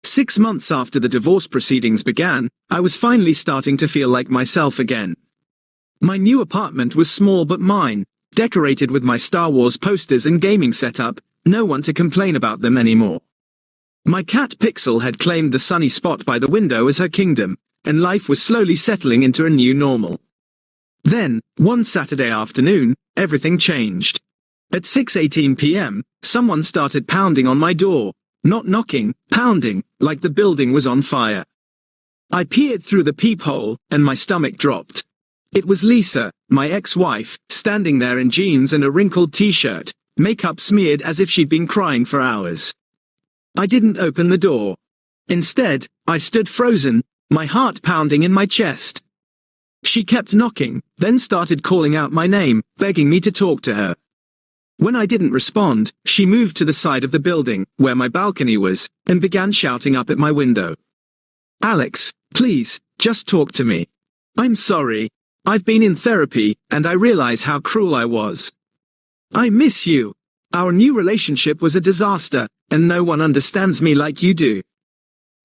6 months after the divorce proceedings began, I was finally starting to feel like myself again. My new apartment was small but mine, decorated with my Star Wars posters and gaming setup, no one to complain about them anymore. My cat Pixel had claimed the sunny spot by the window as her kingdom, and life was slowly settling into a new normal. Then, one Saturday afternoon, everything changed. At 6:18 p.m., someone started pounding on my door. Not knocking, pounding, like the building was on fire. I peered through the peephole, and my stomach dropped. It was Lisa, my ex-wife, standing there in jeans and a wrinkled t-shirt, makeup smeared as if she'd been crying for hours. I didn't open the door. Instead, I stood frozen, my heart pounding in my chest. She kept knocking, then started calling out my name, begging me to talk to her. When I didn't respond, she moved to the side of the building, where my balcony was, and began shouting up at my window. "Alex, please, just talk to me. I'm sorry. I've been in therapy, and I realize how cruel I was. I miss you. Our new relationship was a disaster, and no one understands me like you do."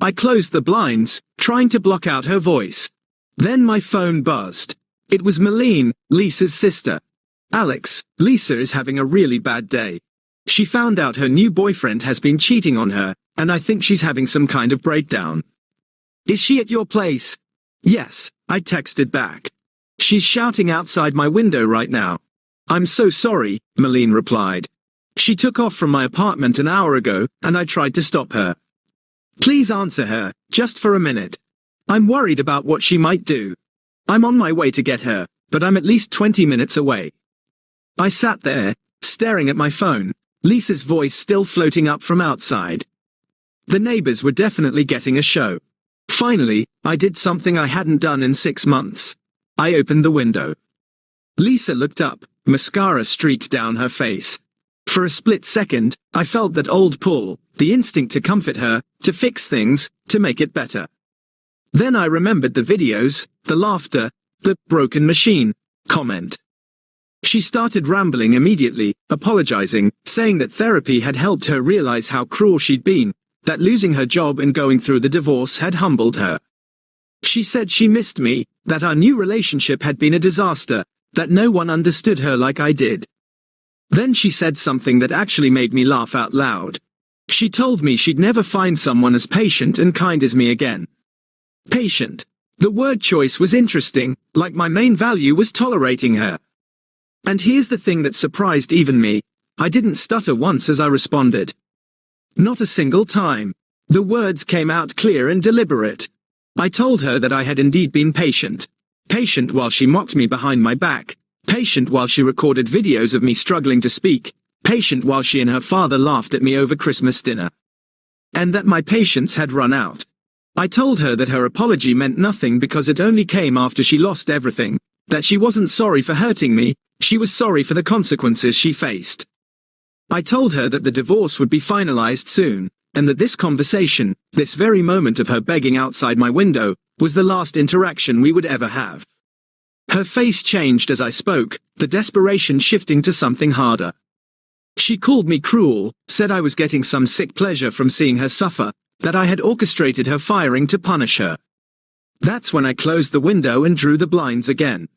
I closed the blinds, trying to block out her voice. Then my phone buzzed. It was Malene, Lisa's sister. "Alex, Lisa is having a really bad day. She found out her new boyfriend has been cheating on her, and I think she's having some kind of breakdown. Is she at your place?" "Yes," I texted back. "She's shouting outside my window right now." "I'm so sorry," Malene replied. "She took off from my apartment an hour ago, and I tried to stop her. Please answer her, just for a minute. I'm worried about what she might do. I'm on my way to get her, but I'm at least 20 minutes away." I sat there, staring at my phone, Lisa's voice still floating up from outside. The neighbors were definitely getting a show. Finally, I did something I hadn't done in 6 months. I opened the window. Lisa looked up, mascara streaked down her face. For a split second, I felt that old pull, the instinct to comfort her, to fix things, to make it better. Then I remembered the videos, the laughter, the broken machine comment. She started rambling immediately, apologizing, saying that therapy had helped her realize how cruel she'd been, that losing her job and going through the divorce had humbled her. She said she missed me, that our new relationship had been a disaster, that no one understood her like I did. Then she said something that actually made me laugh out loud. She told me she'd never find someone as patient and kind as me again. Patient. The word choice was interesting, like my main value was tolerating her. And here's the thing that surprised even me. I didn't stutter once as I responded. Not a single time. The words came out clear and deliberate. I told her that I had indeed been patient. Patient while she mocked me behind my back. Patient while she recorded videos of me struggling to speak. Patient while she and her father laughed at me over Christmas dinner. And that my patience had run out. I told her that her apology meant nothing because it only came after she lost everything. That she wasn't sorry for hurting me, she was sorry for the consequences she faced. I told her that the divorce would be finalized soon, and that this conversation, this very moment of her begging outside my window, was the last interaction we would ever have. Her face changed as I spoke, the desperation shifting to something harder. She called me cruel, said I was getting some sick pleasure from seeing her suffer, that I had orchestrated her firing to punish her. That's when I closed the window and drew the blinds again.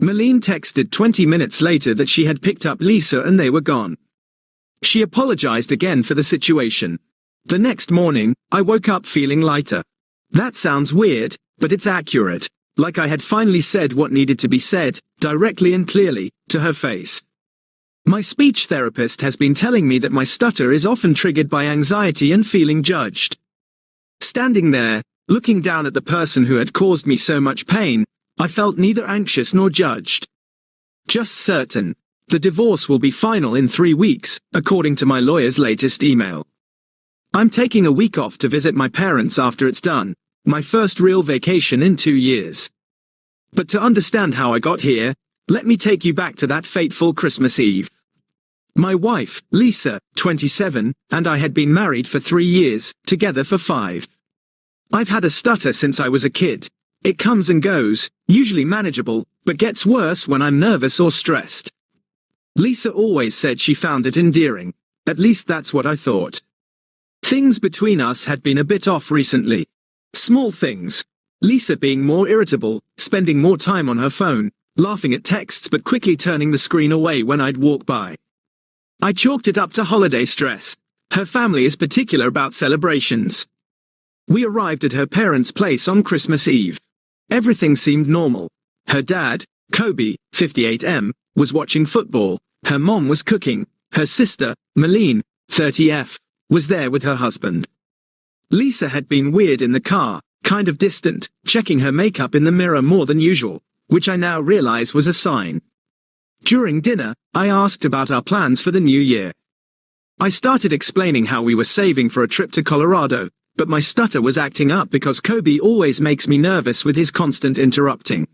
Malene texted 20 minutes later that she had picked up Lisa and they were gone. She apologized again for the situation. The next morning, I woke up feeling lighter. That sounds weird, but it's accurate, like I had finally said what needed to be said, directly and clearly, to her face. My speech therapist has been telling me that my stutter is often triggered by anxiety and feeling judged. Standing there, looking down at the person who had caused me so much pain, I felt neither anxious nor judged. Just certain. The divorce will be final in 3 weeks, according to my lawyer's latest email. I'm taking a week off to visit my parents after it's done, my first real vacation in 2 years. But to understand how I got here, let me take you back to that fateful Christmas Eve. My wife, Lisa, 27, and I had been married for 3 years, together for 5. I've had a stutter since I was a kid. It comes and goes, usually manageable, but gets worse when I'm nervous or stressed. Lisa always said she found it endearing. At least that's what I thought. Things between us had been a bit off recently. Small things. Lisa being more irritable, spending more time on her phone, laughing at texts but quickly turning the screen away when I'd walk by. I chalked it up to holiday stress. Her family is particular about celebrations. We arrived at her parents' place on Christmas Eve. Everything seemed normal. Her dad, Kobe, 58M, was watching football. Her mom was cooking. Her sister, Malene, 30F, was there with her husband. Lisa had been weird in the car, kind of distant, checking her makeup in the mirror more than usual, which I now realize was a sign. During dinner, I asked about our plans for the new year. I started explaining how we were saving for a trip to Colorado, but my stutter was acting up because Kobe always makes me nervous with his constant interrupting.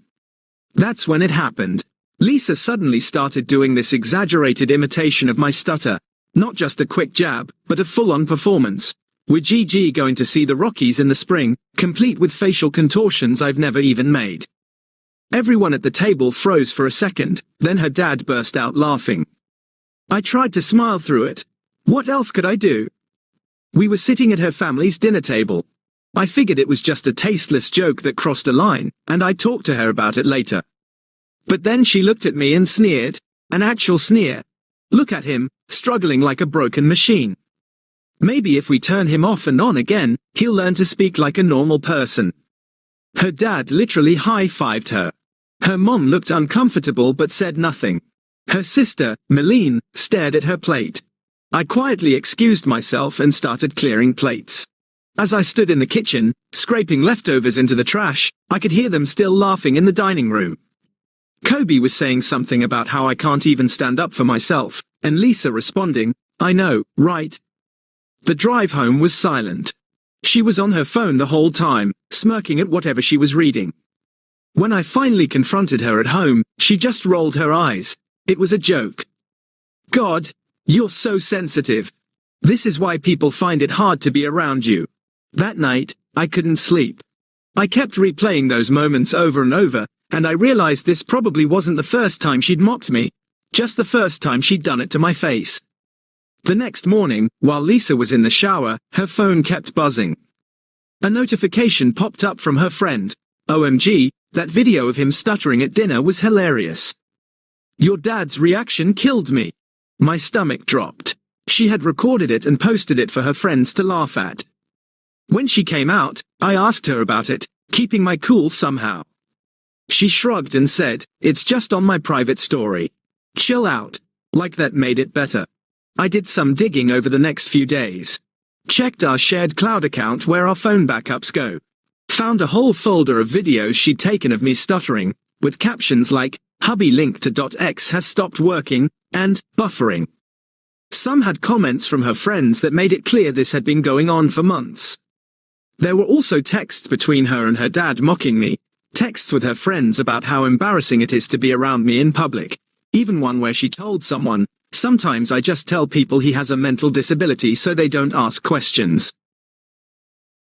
That's when it happened. Lisa suddenly started doing this exaggerated imitation of my stutter, not just a quick jab, but a full-on performance. We're going to see the Rockies in the spring, complete with facial contortions I've never even made. Everyone at the table froze for a second, then her dad burst out laughing. I tried to smile through it. What else could I do? We were sitting at her family's dinner table. I figured it was just a tasteless joke that crossed a line, and I'd talk to her about it later. But then she looked at me and sneered. An actual sneer. Look at him, struggling like a broken machine. Maybe if we turn him off and on again, he'll learn to speak like a normal person. Her dad literally high-fived her. Her mom looked uncomfortable but said nothing. Her sister, Malene, stared at her plate. I quietly excused myself and started clearing plates. As I stood in the kitchen, scraping leftovers into the trash, I could hear them still laughing in the dining room. Kobe was saying something about how I can't even stand up for myself, and Lisa responding, "I know, right?" The drive home was silent. She was on her phone the whole time, smirking at whatever she was reading. When I finally confronted her at home, she just rolled her eyes. It was a joke. God, you're so sensitive. This is why people find it hard to be around you. That night, I couldn't sleep. I kept replaying those moments over and over, and I realized this probably wasn't the first time she'd mocked me, just the first time she'd done it to my face. The next morning, while Lisa was in the shower, her phone kept buzzing. A notification popped up from her friend. OMG, that video of him stuttering at dinner was hilarious. Your dad's reaction killed me. My stomach dropped. She had recorded it and posted it for her friends to laugh at. When she came out, I asked her about it, keeping my cool somehow. She shrugged and said, "It's just on my private story. Chill out." Like that made it better. I did some digging over the next few days. Checked our shared cloud account where our phone backups go. Found a whole folder of videos she'd taken of me stuttering, with captions like, "Hubby link to .x has stopped working," and "buffering." Some had comments from her friends that made it clear this had been going on for months. There were also texts between her and her dad mocking me, texts with her friends about how embarrassing it is to be around me in public, even one where she told someone, "Sometimes I just tell people he has a mental disability so they don't ask questions."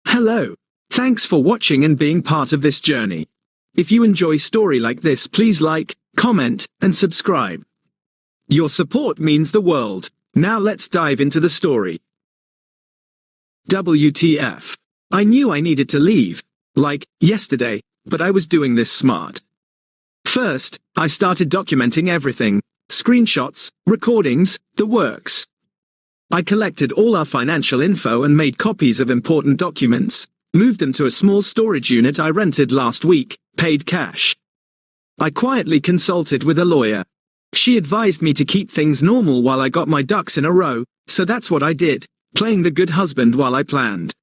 Hello. Thanks for watching and being part of this journey. If you enjoy story like this, please like, comment, and subscribe. Your support means the world. Now let's dive into the story. WTF. I knew I needed to leave, like, yesterday, but I was doing this smart. First, I started documenting everything. Screenshots, recordings, the works. I collected all our financial info and made copies of important documents, moved them to a small storage unit I rented last week, paid cash. I quietly consulted with a lawyer. She advised me to keep things normal while I got my ducks in a row, so that's what I did, playing the good husband while I planned.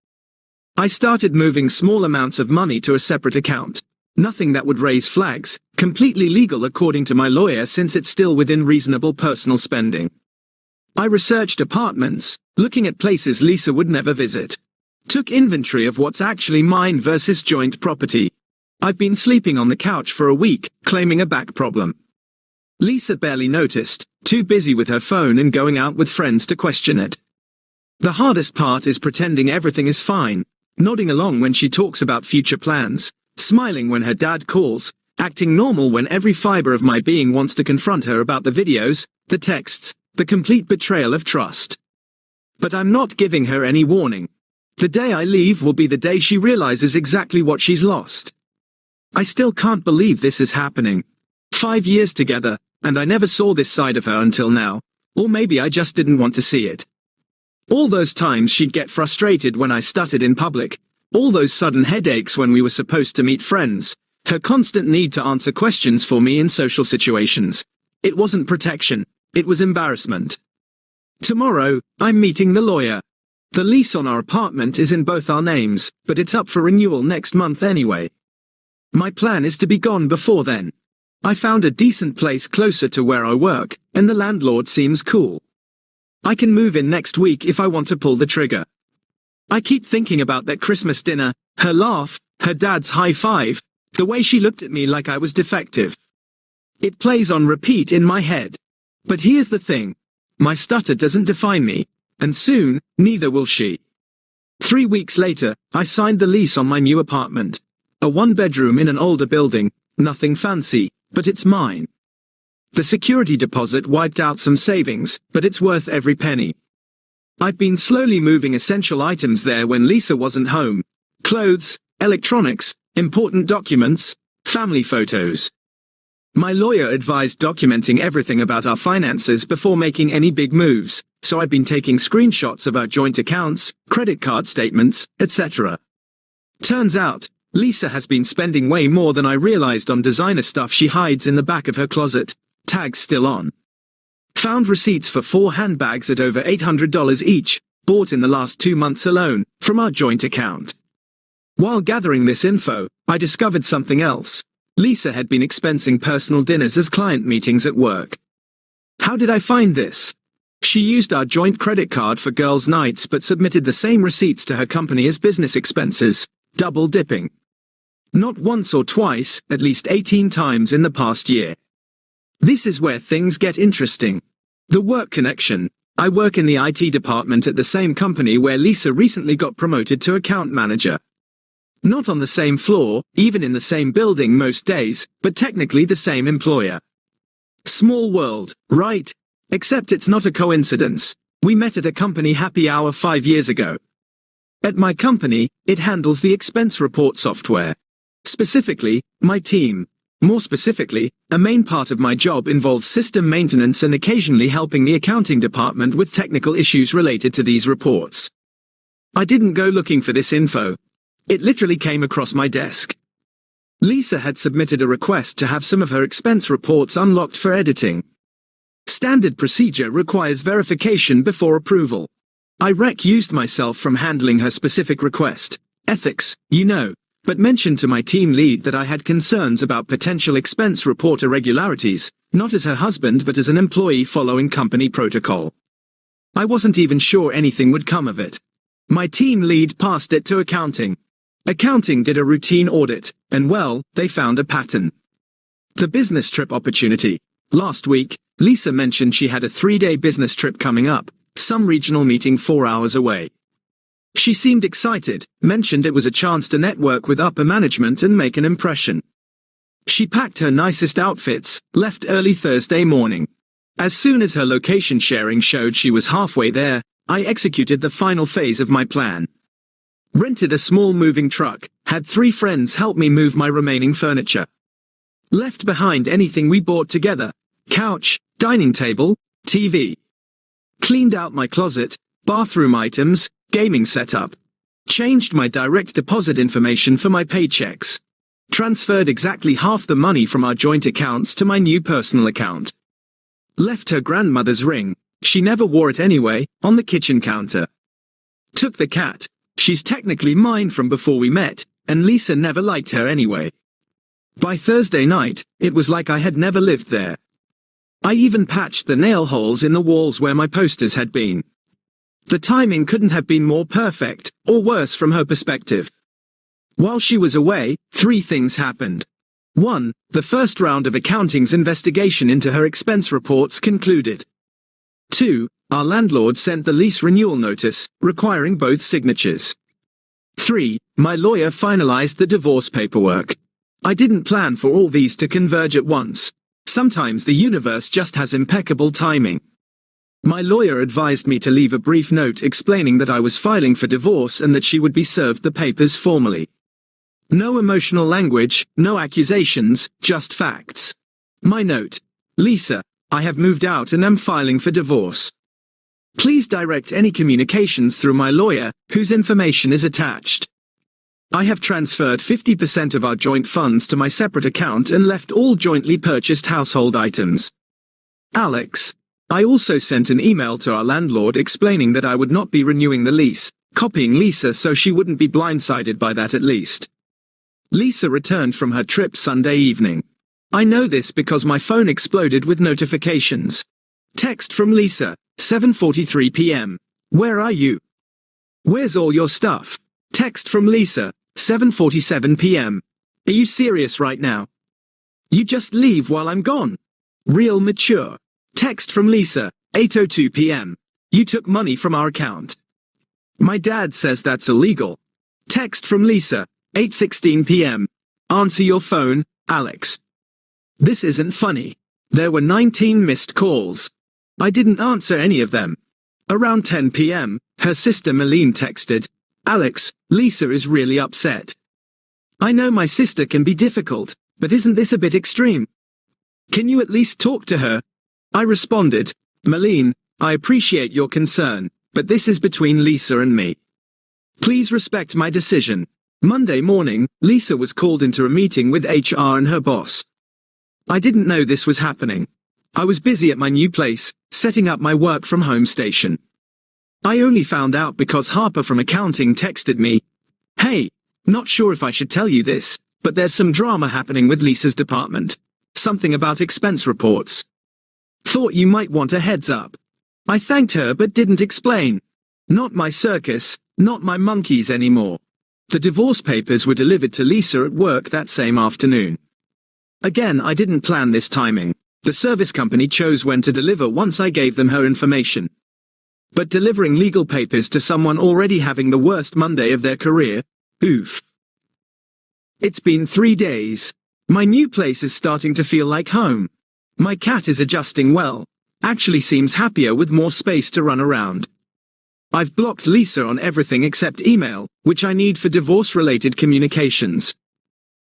I started moving small amounts of money to a separate account. Nothing that would raise flags, completely legal according to my lawyer since it's still within reasonable personal spending. I researched apartments, looking at places Lisa would never visit. Took inventory of what's actually mine versus joint property. I've been sleeping on the couch for a week, claiming a back problem. Lisa barely noticed, too busy with her phone and going out with friends to question it. The hardest part is pretending everything is fine, nodding along when she talks about future plans, smiling when her dad calls, acting normal when every fiber of my being wants to confront her about the videos, the texts, the complete betrayal of trust. But I'm not giving her any warning. The day I leave will be the day she realizes exactly what she's lost. I still can't believe this is happening. 5 years together, and I never saw this side of her until now, or maybe I just didn't want to see it. All those times she'd get frustrated when I stuttered in public, all those sudden headaches when we were supposed to meet friends, her constant need to answer questions for me in social situations. It wasn't protection, it was embarrassment. Tomorrow, I'm meeting the lawyer. The lease on our apartment is in both our names, but it's up for renewal next month anyway. My plan is to be gone before then. I found a decent place closer to where I work, and the landlord seems cool. I can move in next week if I want to pull the trigger. I keep thinking about that Christmas dinner, her laugh, her dad's high five, the way she looked at me like I was defective. It plays on repeat in my head. But here's the thing. My stutter doesn't define me, and soon, neither will she. 3 weeks later, I signed the lease on my new apartment. A 1-bedroom in an older building, nothing fancy, but it's mine. The security deposit wiped out some savings, but it's worth every penny. I've been slowly moving essential items there when Lisa wasn't home. Clothes, electronics, important documents, family photos. My lawyer advised documenting everything about our finances before making any big moves, so I've been taking screenshots of our joint accounts, credit card statements, etc. Turns out, Lisa has been spending way more than I realized on designer stuff she hides in the back of her closet, tags still on. Found receipts for 4 handbags at over $800 each, bought in the last 2 months alone, from our joint account. While gathering this info, I discovered something else. Lisa had been expensing personal dinners as client meetings at work. How did I find this? She used our joint credit card for girls' nights but submitted the same receipts to her company as business expenses, double dipping. Not once or twice, at least 18 times in the past year. This is where things get interesting. The work connection. I work in the IT department at the same company where Lisa recently got promoted to account manager. Not on the same floor, even in the same building most days, but technically the same employer. Small world, right? Except it's not a coincidence. We met at a company happy hour 5 years ago. At my company, it handles the expense report software. Specifically, my team. More specifically, a main part of my job involves system maintenance and occasionally helping the accounting department with technical issues related to these reports. I didn't go looking for this info. It literally came across my desk. Lisa had submitted a request to have some of her expense reports unlocked for editing. Standard procedure requires verification before approval. I recused myself from handling her specific request. Ethics, you know. But mentioned to my team lead that I had concerns about potential expense report irregularities, not as her husband but as an employee following company protocol. I wasn't even sure anything would come of it. My team lead passed it to accounting. Accounting did a routine audit, and well, they found a pattern. The business trip opportunity. Last week, Lisa mentioned she had a 3-day business trip coming up, some regional meeting 4 hours away. She seemed excited, mentioned it was a chance to network with upper management and make an impression. She packed her nicest outfits, left early Thursday morning. As soon as her location sharing showed she was halfway there, I executed the final phase of my plan. Rented a small moving truck, had 3 friends help me move my remaining furniture. Left behind anything we bought together: couch, dining table, TV. Cleaned out my closet, bathroom items, gaming setup. Changed my direct deposit information for my paychecks. Transferred exactly half the money from our joint accounts to my new personal account. Left her grandmother's ring, she never wore it anyway, on the kitchen counter. Took the cat, she's technically mine from before we met, and Lisa never liked her anyway. By Thursday night, it was like I had never lived there. I even patched the nail holes in the walls where my posters had been. The timing couldn't have been more perfect, or worse from her perspective. While she was away, 3 things happened. 1. The first round of accounting's investigation into her expense reports concluded. 2. Our landlord sent the lease renewal notice, requiring both signatures. 3. My lawyer finalized the divorce paperwork. I didn't plan for all these to converge at once. Sometimes the universe just has impeccable timing. My lawyer advised me to leave a brief note explaining that I was filing for divorce and that she would be served the papers formally. No emotional language, no accusations, just facts. My note. Lisa, I have moved out and am filing for divorce. Please direct any communications through my lawyer, whose information is attached. I have transferred 50% of our joint funds to my separate account and left all jointly purchased household items. Alex. I also sent an email to our landlord explaining that I would not be renewing the lease, copying Lisa so she wouldn't be blindsided by that at least. Lisa returned from her trip Sunday evening. I know this because my phone exploded with notifications. Text from Lisa, 7:43 p.m. Where are you? Where's all your stuff? Text from Lisa, 7:47 p.m. Are you serious right now? You just leave while I'm gone. Real mature. Text from Lisa, 8:02 p.m. You took money from our account. My dad says that's illegal. Text from Lisa, 8:16 p.m. Answer your phone, Alex. This isn't funny. There were 19 missed calls. I didn't answer any of them. Around 10 p.m., her sister Malene texted, Alex, Lisa is really upset. I know my sister can be difficult, but isn't this a bit extreme? Can you at least talk to her? I responded, Malene, I appreciate your concern, but this is between Lisa and me. Please respect my decision. Monday morning, Lisa was called into a meeting with HR and her boss. I didn't know this was happening. I was busy at my new place, setting up my work from home station. I only found out because Harper from accounting texted me, Hey, not sure if I should tell you this, but there's some drama happening with Lisa's department. Something about expense reports. Thought you might want a heads up. I thanked her but didn't explain. Not my circus, not my monkeys anymore. The divorce papers were delivered to Lisa at work that same afternoon. Again, I didn't plan this timing. The service company chose when to deliver once I gave them her information. But delivering legal papers to someone already having the worst Monday of their career? Oof. It's been 3 days. My new place is starting to feel like home. My cat is adjusting well. Actually seems happier with more space to run around. I've blocked Lisa on everything except email, which I need for divorce-related communications.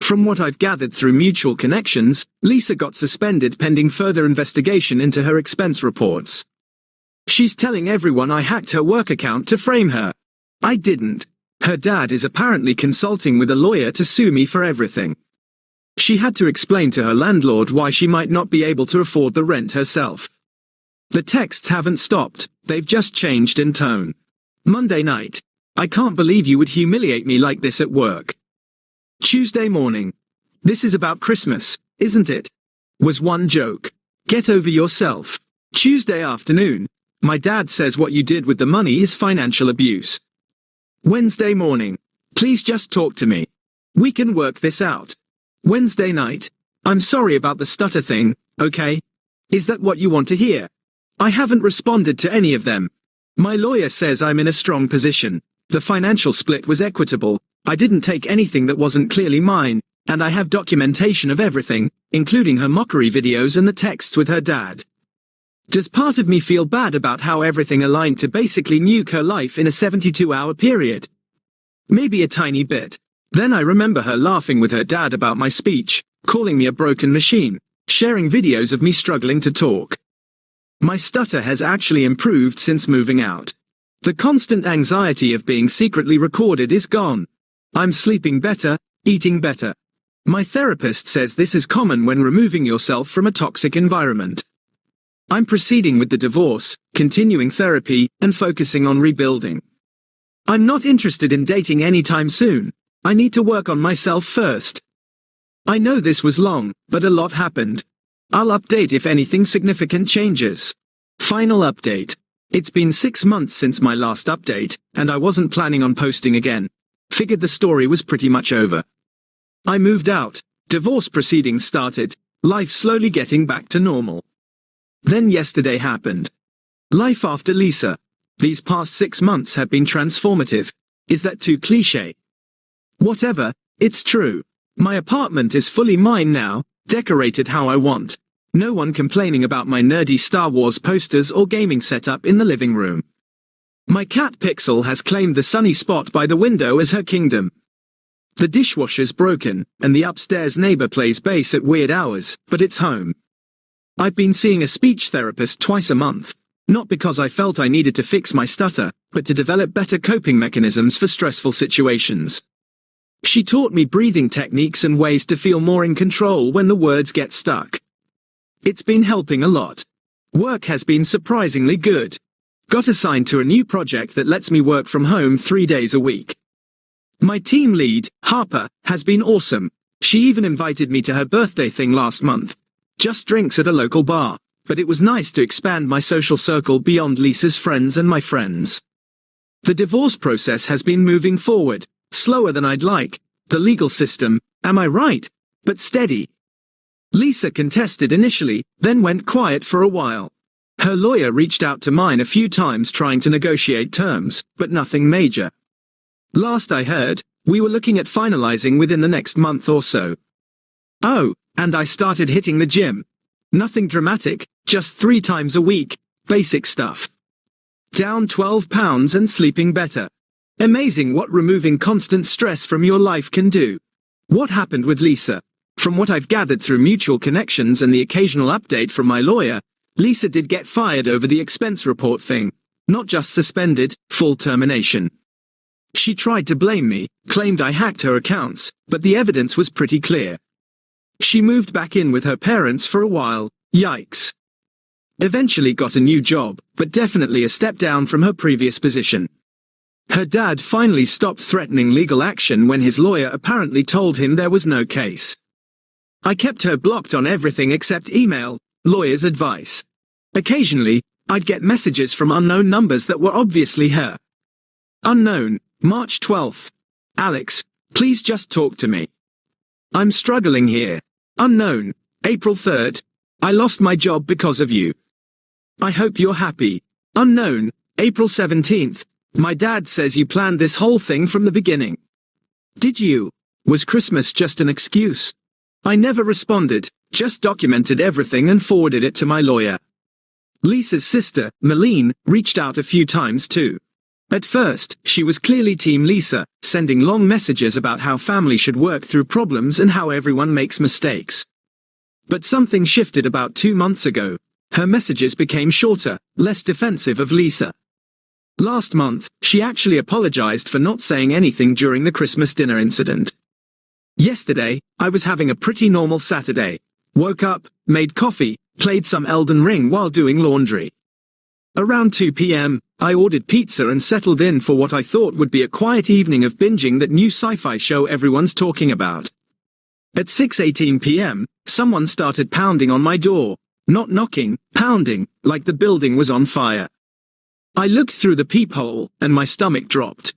From what I've gathered through mutual connections, Lisa got suspended pending further investigation into her expense reports. She's telling everyone I hacked her work account to frame her. I didn't. Her dad is apparently consulting with a lawyer to sue me for everything. She had to explain to her landlord why she might not be able to afford the rent herself. The texts haven't stopped, they've just changed in tone. Monday night. I can't believe you would humiliate me like this at work. Tuesday morning. This is about Christmas, isn't it? Was one joke. Get over yourself. Tuesday afternoon. My dad says what you did with the money is financial abuse. Wednesday morning. Please just talk to me. We can work this out. Wednesday night. I'm sorry about the stutter thing, okay? Is that what you want to hear? I haven't responded to any of them. My lawyer says I'm in a strong position. The financial split was equitable. I didn't take anything that wasn't clearly mine, and I have documentation of everything, including her mockery videos and the texts with her dad. Does part of me feel bad about how everything aligned to basically nuke her life in a 72-hour period? Maybe a tiny bit. Then I remember her laughing with her dad about my speech, calling me a broken machine, sharing videos of me struggling to talk. My stutter has actually improved since moving out. The constant anxiety of being secretly recorded is gone. I'm sleeping better, eating better. My therapist says this is common when removing yourself from a toxic environment. I'm proceeding with the divorce, continuing therapy, and focusing on rebuilding. I'm not interested in dating anytime soon. I need to work on myself first. I know this was long, but a lot happened. I'll update if anything significant changes. Final update. It's been 6 months since my last update, and I wasn't planning on posting again. Figured the story was pretty much over. I moved out, divorce proceedings started, life slowly getting back to normal. Then yesterday happened. Life after Lisa. These past 6 months have been transformative. Is that too cliché? Whatever, it's true. My apartment is fully mine now, decorated how I want. No one complaining about my nerdy Star Wars posters or gaming setup in the living room. My cat Pixel has claimed the sunny spot by the window as her kingdom. The dishwasher's broken, and the upstairs neighbor plays bass at weird hours, but it's home. I've been seeing a speech therapist twice a month, not because I felt I needed to fix my stutter, but to develop better coping mechanisms for stressful situations. She taught me breathing techniques and ways to feel more in control when the words get stuck. It's been helping a lot. Work has been surprisingly good. Got assigned to a new project that lets me work from home 3 days a week. My team lead, Harper, has been awesome. She even invited me to her birthday thing last month. Just drinks at a local bar, but it was nice to expand my social circle beyond Lisa's friends and my friends. The divorce process has been moving forward, slower than I'd like. The legal system, am I right? But steady. Lisa contested initially, then went quiet for a while. Her lawyer reached out to mine a few times trying to negotiate terms, but nothing major. Last I heard, we were looking at finalizing within the next month or so. Oh, and I started hitting the gym. Nothing dramatic, just 3 times a week, basic stuff. Down 12 pounds and sleeping better. Amazing what removing constant stress from your life can do. What happened with Lisa? From what I've gathered through mutual connections and the occasional update from my lawyer, Lisa did get fired over the expense report thing. Not just suspended, full termination. She tried to blame me, claimed I hacked her accounts, but the evidence was pretty clear. She moved back in with her parents for a while, yikes. Eventually got a new job, but definitely a step down from her previous position. Her dad finally stopped threatening legal action when his lawyer apparently told him there was no case. I kept her blocked on everything except email, lawyer's advice. Occasionally, I'd get messages from unknown numbers that were obviously her. Unknown, March 12th. Alex, please just talk to me. I'm struggling here. Unknown, April 3rd. I lost my job because of you. I hope you're happy. Unknown, April 17th. My dad says you planned this whole thing from the beginning. Did you? Was Christmas just an excuse? I never responded, just documented everything and forwarded it to my lawyer. Lisa's sister, Malene, reached out a few times too. At first, she was clearly Team Lisa, sending long messages about how family should work through problems and how everyone makes mistakes. But something shifted about 2 months ago. Her messages became shorter, less defensive of Lisa. Last month, she actually apologized for not saying anything during the Christmas dinner incident. Yesterday, I was having a pretty normal Saturday. Woke up, made coffee, played some Elden Ring while doing laundry. Around 2 p.m., I ordered pizza and settled in for what I thought would be a quiet evening of binging that new sci-fi show everyone's talking about. At 6:18 p.m., someone started pounding on my door. Not knocking, pounding, like the building was on fire. I looked through the peephole, and my stomach dropped.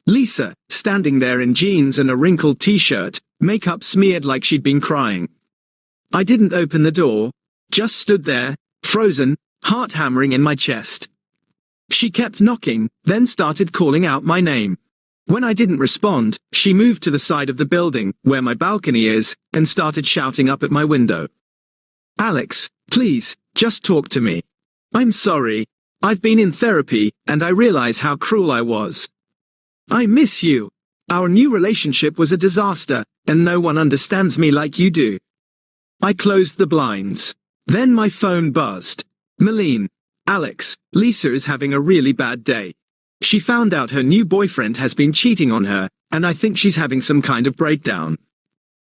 Lisa, standing there in jeans and a wrinkled t-shirt, makeup smeared like she'd been crying. I didn't open the door, just stood there, frozen, heart hammering in my chest. She kept knocking, then started calling out my name. When I didn't respond, she moved to the side of the building, where my balcony is, and started shouting up at my window. Alex, please, just talk to me. I'm sorry. I've been in therapy, and I realize how cruel I was. I miss you. Our new relationship was a disaster, and no one understands me like you do. I closed the blinds. Then my phone buzzed. Malene. Alex, Lisa is having a really bad day. She found out her new boyfriend has been cheating on her, and I think she's having some kind of breakdown.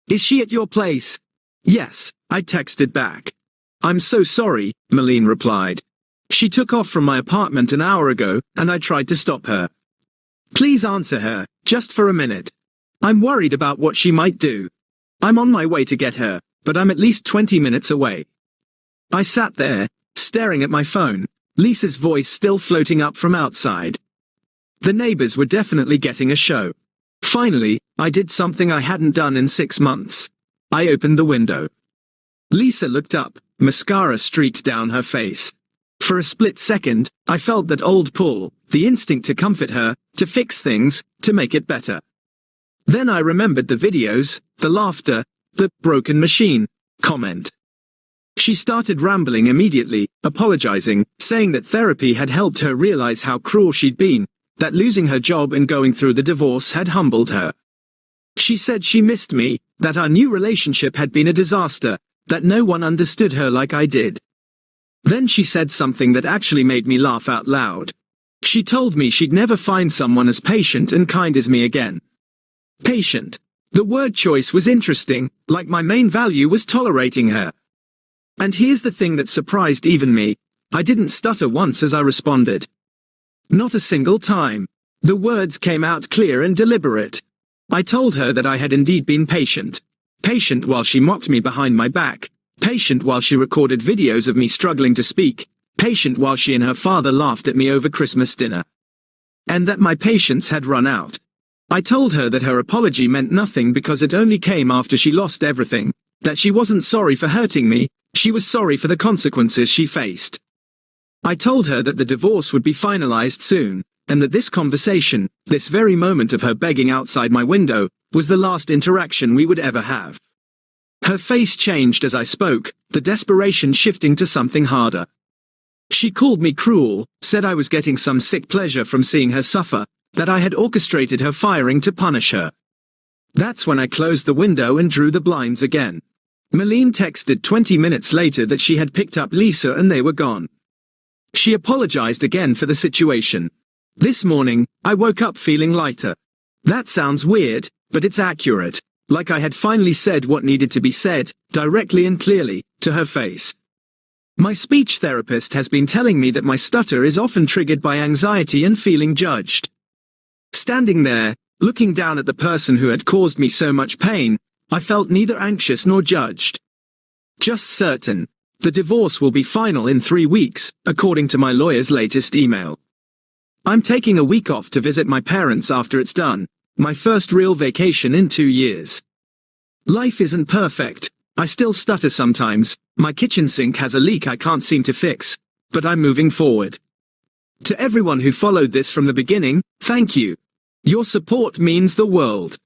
Is she at your place? Yes, I texted back. I'm so sorry, Malene replied. She took off from my apartment an hour ago, and I tried to stop her. Please answer her, just for a minute. I'm worried about what she might do. I'm on my way to get her, but I'm at least 20 minutes away. I sat there, staring at my phone, Lisa's voice still floating up from outside. The neighbors were definitely getting a show. Finally, I did something I hadn't done in 6 months. I opened the window. Lisa looked up, mascara streaked down her face. For a split second, I felt that old pull, the instinct to comfort her, to fix things, to make it better. Then I remembered the videos, the laughter, the broken machine comment. She started rambling immediately, apologizing, saying that therapy had helped her realize how cruel she'd been, that losing her job and going through the divorce had humbled her. She said she missed me, that our new relationship had been a disaster, that no one understood her like I did. Then she said something that actually made me laugh out loud. She told me she'd never find someone as patient and kind as me again. Patient. The word choice was interesting, like my main value was tolerating her. And here's the thing that surprised even me. I didn't stutter once as I responded. Not a single time. The words came out clear and deliberate. I told her that I had indeed been patient. Patient while she mocked me behind my back. Patient while she recorded videos of me struggling to speak. Patient while she and her father laughed at me over Christmas dinner. And that my patience had run out. I told her that her apology meant nothing because it only came after she lost everything. That she wasn't sorry for hurting me, she was sorry for the consequences she faced. I told her that the divorce would be finalized soon, and that this conversation, this very moment of her begging outside my window, was the last interaction we would ever have. Her face changed as I spoke, the desperation shifting to something harder. She called me cruel, said I was getting some sick pleasure from seeing her suffer, that I had orchestrated her firing to punish her. That's when I closed the window and drew the blinds again. Malene texted 20 minutes later that she had picked up Lisa and they were gone. She apologized again for the situation. This morning, I woke up feeling lighter. That sounds weird, but it's accurate. Like I had finally said what needed to be said, directly and clearly, to her face. My speech therapist has been telling me that my stutter is often triggered by anxiety and feeling judged. Standing there, looking down at the person who had caused me so much pain, I felt neither anxious nor judged. Just certain. The divorce will be final in 3 weeks, according to my lawyer's latest email. I'm taking a week off to visit my parents after it's done, my first real vacation in 2 years. Life isn't perfect. I still stutter sometimes, my kitchen sink has a leak I can't seem to fix, but I'm moving forward. To everyone who followed this from the beginning, thank you. Your support means the world.